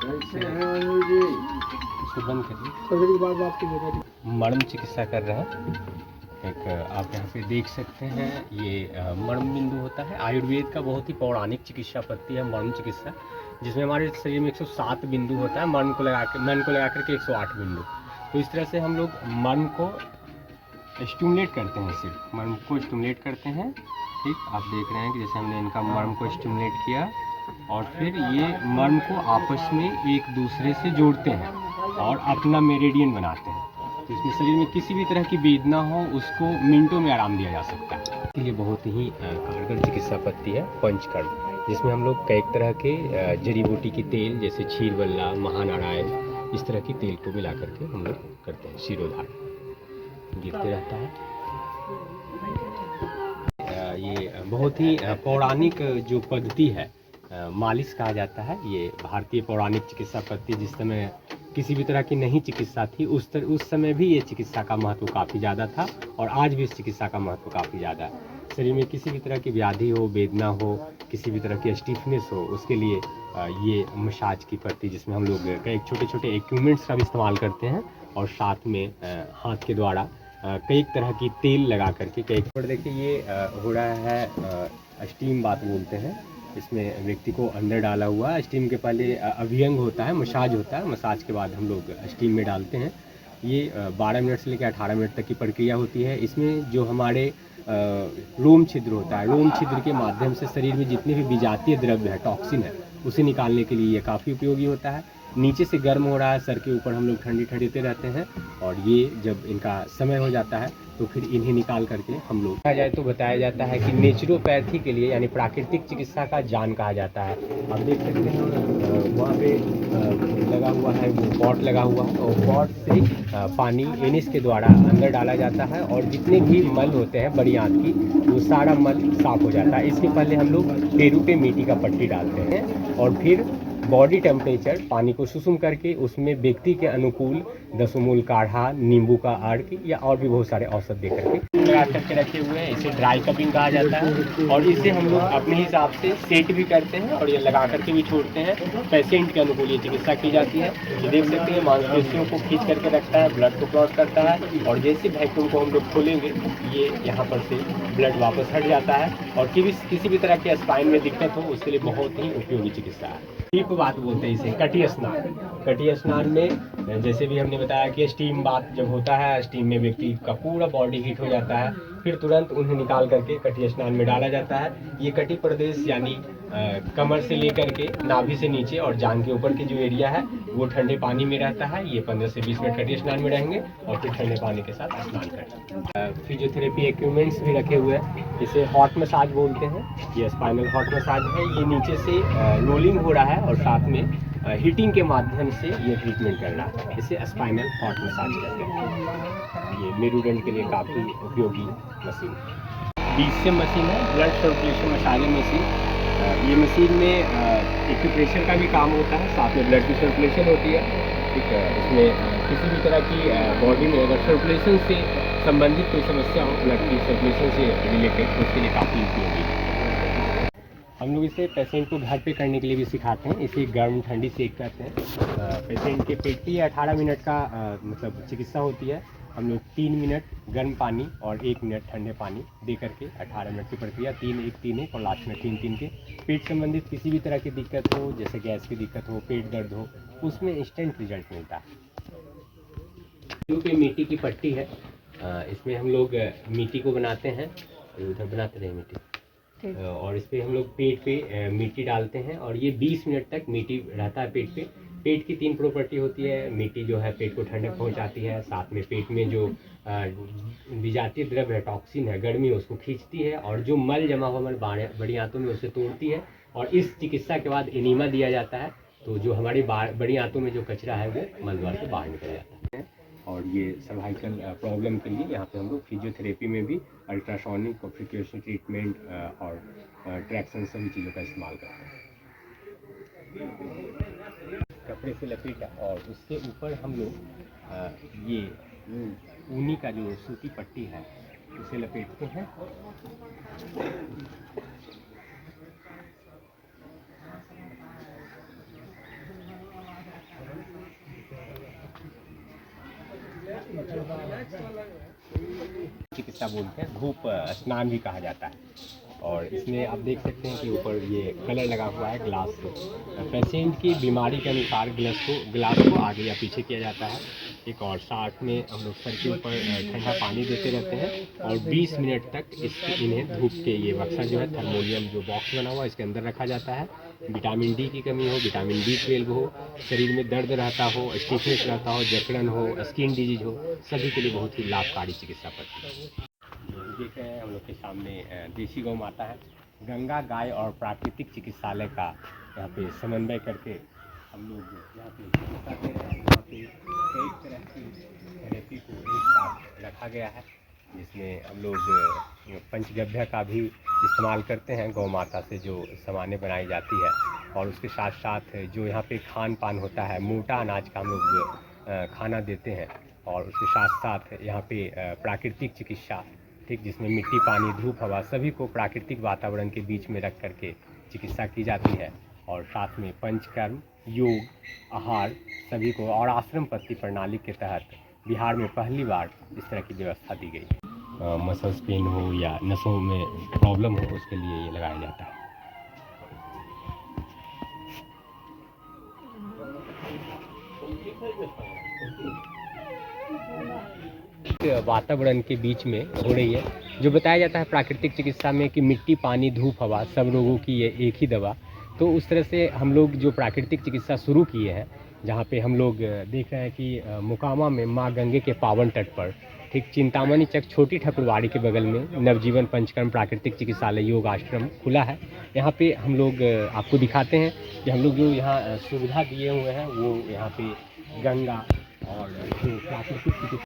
इसको बंद करिए। मर्म चिकित्सा कर रहे हैं। एक आप यहाँ पे देख सकते हैं, ये मर्म बिंदु होता है। आयुर्वेद का बहुत ही पौराणिक चिकित्सा पद्धति है मर्म चिकित्सा, जिसमें हमारे शरीर में 107 बिंदु होता है, मन को लगा करके 108 बिंदु। तो इस तरह से हम लोग मर्म को स्टिमुलेट करते हैं, सिर्फ मर्म को स्टिमुलेट करते हैं। ठीक, आप देख रहे हैं कि जैसे हमने इनका मर्म को स्टिमुलेट किया और फिर ये मर्म को आपस में एक दूसरे से जोड़ते हैं और अपना मेरिडियन बनाते हैं। तो इसमें शरीर में किसी भी तरह की वेदना हो उसको मिनटों में आराम दिया जा सकता है। इसके लिए बहुत ही कारगर चिकित्सा पद्धति है पंचकर्म, जिसमें हम लोग कई तरह के जड़ी बूटी की तेल जैसे क्षीरबल्ला, महानारायण, इस तरह की तेल को मिला करके हम लोग करते हैं। शिरोधार गिरते रहता है। ये बहुत ही पौराणिक जो पद्धति है, मालिश कहा जाता है। ये भारतीय पौराणिक चिकित्सा पद्धति, जिस समय किसी भी तरह की नहीं चिकित्सा थी उस समय भी ये चिकित्सा का महत्व काफ़ी ज़्यादा था और आज भी इस चिकित्सा का महत्व काफ़ी ज़्यादा है। शरीर में किसी भी तरह की व्याधि हो, वेदना हो, किसी भी तरह की स्टिफनेस हो, उसके लिए ये मसाज की पद्धति, जिसमें हम लोग कई छोटे छोटे इक्विपमेंट्स का भी इस्तेमाल करते हैं और साथ में हाथ के द्वारा कई तरह की तेल लगा करके कई पर देखिए ये हो रहा है स्टीम बात बोलते हैं। इसमें व्यक्ति को अंदर डाला हुआ है। स्टीम के पहले अभ्यंग होता है, मसाज होता है, मसाज के बाद हम लोग स्टीम में डालते हैं। ये 12 मिनट से लेकर 18 मिनट तक की प्रक्रिया होती है। इसमें जो हमारे रोम छिद्र होता है, रोम छिद्र के माध्यम से शरीर में जितने भी विजातीय द्रव्य है, टॉक्सिन है, उसे निकालने के लिए ये काफ़ी उपयोगी होता है। नीचे से गर्म हो रहा है, सर के ऊपर हम लोग ठंडी देते रहते हैं और ये जब इनका समय हो जाता है तो फिर इन्हें निकाल करके हम लोग कहा जाए तो बताया जाता है कि नेचुरोपैथी के लिए यानी प्राकृतिक चिकित्सा का जान कहा जाता है। आप देख सकते हैं वहाँ पे लगा हुआ है, वो पॉट लगा हुआ है और पॉट से पानी एनिस के द्वारा अंदर डाला जाता है और जितने भी मल होते हैं बड़ी आंत की, वो सारा मल साफ हो जाता है। इसके पहले हम लोग पेरू पे मीठी का पट्टी डालते हैं और फिर बॉडी टेम्परेचर पानी को सुसुम करके उसमें व्यक्ति के अनुकूल दसमूल काढ़ा, नींबू का अर्क या और भी बहुत सारे औषध दे करके लगा करके रखे हुए हैं। इसे ड्राई कपिंग कहा जाता है और इसे हम लोग अपने हिसाब से सेट भी करते हैं और ये लगा करके भी छोड़ते हैं। पेशेंट के अनुकूल ये चिकित्सा की जाती है। ये देख सकते हैं मांसपेशियों को खींच करके रखता है, ब्लड को क्लॉट करता है और जैसे वैक्यूम को हम लोग खोलेंगे ये यहाँ पर से ब्लड वापस हट जाता है और किसी भी तरह के स्पाइन में दिक्कत हो उसके लिए बहुत ही उपयोगी चिकित्सा है। डीप बात बोलते हैं इसे, कटी स्नान। कटी स्नान में जैसे भी हमने बताया कि स्टीम बात जब होता है, स्टीम में व्यक्ति का पूरा बॉडी हीट हो जाता है, फिर तुरंत उन्हें निकाल करके कटी स्नान में डाला जाता है। ये कटी प्रदेश यानी कमर से लेकर के नाभि से नीचे और जांघ के ऊपर के जो एरिया है वो ठंडे पानी में रहता है। ये 15 से 20 मिनट कटी स्नान में रहेंगे और फिर ठंडे पानी के साथ स्नान करेंगे। फिजियोथेरेपी इक्विपमेंट्स भी रखे हुए हैं। इसे हॉट मसाज बोलते हैं। ये स्पाइनल हॉट मसाज है। ये नीचे से रोलिंग हो रहा है और साथ में हीटिंग के माध्यम से ये ट्रीटमेंट कर रहा है। इसे स्पाइनल हॉट मसाज कहते हैं। ये मेरुदंड के लिए काफ़ी उपयोगी मशीन बीसीएम मशीन है, ब्लड सर्कुलेशन मसाजिंग मशीन। ये मशीन में एक्यूप्रेशर का भी काम होता है, साथ में ब्लड की सर्कुलेशन होती है। ठीक है, इसमें किसी भी तरह की बॉडी में अगर सर्कुलेशन से संबंधित कोई समस्या हो, ब्लड की सर्कुलेशन से रिलेटेड, तो उसके लिए काफ़ी उपयोगी है। हम लोग इसे पेशेंट को घर पे करने के लिए भी सिखाते हैं। इसे गर्म ठंडी सेक करते हैं। पेशेंट के पेट की 18 मिनट का मतलब चिकित्सा होती है। हम लोग 3 मिनट गर्म पानी और 1 मिनट ठंडे पानी दे करके 18 मिनट की प्रक्रिया 3-1-3-1 और लास्ट में 3-3 के। पेट संबंधित किसी भी तरह की दिक्कत हो, जैसे गैस की दिक्कत हो, पेट दर्द हो, उसमें इंस्टेंट रिजल्ट मिलता है। पे मिट्टी की पट्टी है। इसमें हम लोग मिट्टी को बनाते हैं, उधर बनाते रहे मिट्टी और इस पर हम लोग पेट पे मिट्टी डालते हैं और ये 20 मिनट तक मिट्टी रहता है पेट पे। पेट की 3 प्रॉपर्टी होती है। मिट्टी जो है पेट को ठंडक पहुंचाती है, साथ में पेट में जो विजातीय द्रव्य है, टॉक्सिन है, गर्मी उसको खींचती है और जो मल जमा हुआ हमारे बड़ी आंतों में उसे तोड़ती है। और इस चिकित्सा के बाद एनीमा दिया जाता है, तो जो हमारी बड़ी आंतों में जो कचरा है वो मल द्वार से बाहर निकल जाता है। और ये सर्वाइकल प्रॉब्लम के लिए यहाँ पे हम लोग फिजियोथेरेपी में भी अल्ट्रासोनिक कॉम्प्लिकेशन ट्रीटमेंट और ट्रैक्शन सभी चीज़ों का इस्तेमाल करते हैं। कपड़े से लपेटा और उसके ऊपर हम लोग ये ऊनी का जो सूती पट्टी है उसे लपेटते हैं। चिकित्सा बोलते हैं, धूप स्नान भी कहा जाता है। और इसमें आप देख सकते हैं कि ऊपर ये कलर लगा हुआ है ग्लास से। पेशेंट की बीमारी के अनुसार ग्लास को आगे या पीछे किया जाता है। एक और साथ में हम लोग सर के ऊपर ठंडा पानी देते रहते हैं और 20 मिनट तक इन्हें धूप के ये बक्सा जो है थर्मोलियम जो बॉक्स बना हुआ है इसके अंदर रखा जाता है। विटामिन डी की कमी हो, विटामिन B12 हो, शरीर में दर्द रहता हो, स्टिफनेस रहता हो, जकड़न हो, स्किन डिजीज हो, सभी के लिए बहुत ही लाभकारी चिकित्सा पद्धति है। देख रहे हैं हम लोग के सामने देसी गौ माता है। गंगा गाय और प्राकृतिक चिकित्सालय का यहाँ पे समन्वय करके हम लोग यहाँ पे चिकित्सा दे रहे हैं। यहाँ पे कई तरह की थेरेपी को एक साथ रखा गया है, जिसमें हम लोग पंचगव्य का भी इस्तेमाल करते हैं। गौ माता से जो सामानें बनाई जाती है और उसके साथ साथ जो यहाँ पे खान पान होता है, मोटा अनाज का हम लोग खाना देते हैं। और उसके साथ साथ यहाँ पे प्राकृतिक चिकित्सा, ठीक, जिसमें मिट्टी, पानी, धूप, हवा सभी को प्राकृतिक वातावरण के बीच में रख करके चिकित्सा की जाती है। और साथ में पंचकर्म, योग, आहार सभी को और आश्रम पद्धति प्रणाली के तहत बिहार में पहली बार इस तरह की व्यवस्था दी गई। मसल्स पेन हो या नसों में प्रॉब्लम हो, उसके लिए ये लगाया जाता है। वातावरण के बीच में हो रही है, जो बताया जाता है प्राकृतिक चिकित्सा में कि मिट्टी, पानी, धूप, हवा सब रोगों की ये एक ही दवा। तो उस तरह से हम लोग जो प्राकृतिक चिकित्सा शुरू किए हैं, जहाँ पे हम लोग देख रहे हैं कि मोकामा में माँ गंगे के पावन तट पर, ठीक, चिंतामणि चक छोटी ठाकुरवाड़ी के बगल में नवजीवन पंचकर्म प्राकृतिक चिकित्सालय योग आश्रम खुला है। यहाँ पे हम लोग आपको दिखाते हैं कि हम लोग जो यहाँ सुविधा दिए हुए हैं वो यहाँ पे गंगा और जो प्राकृतिक चिकित्सा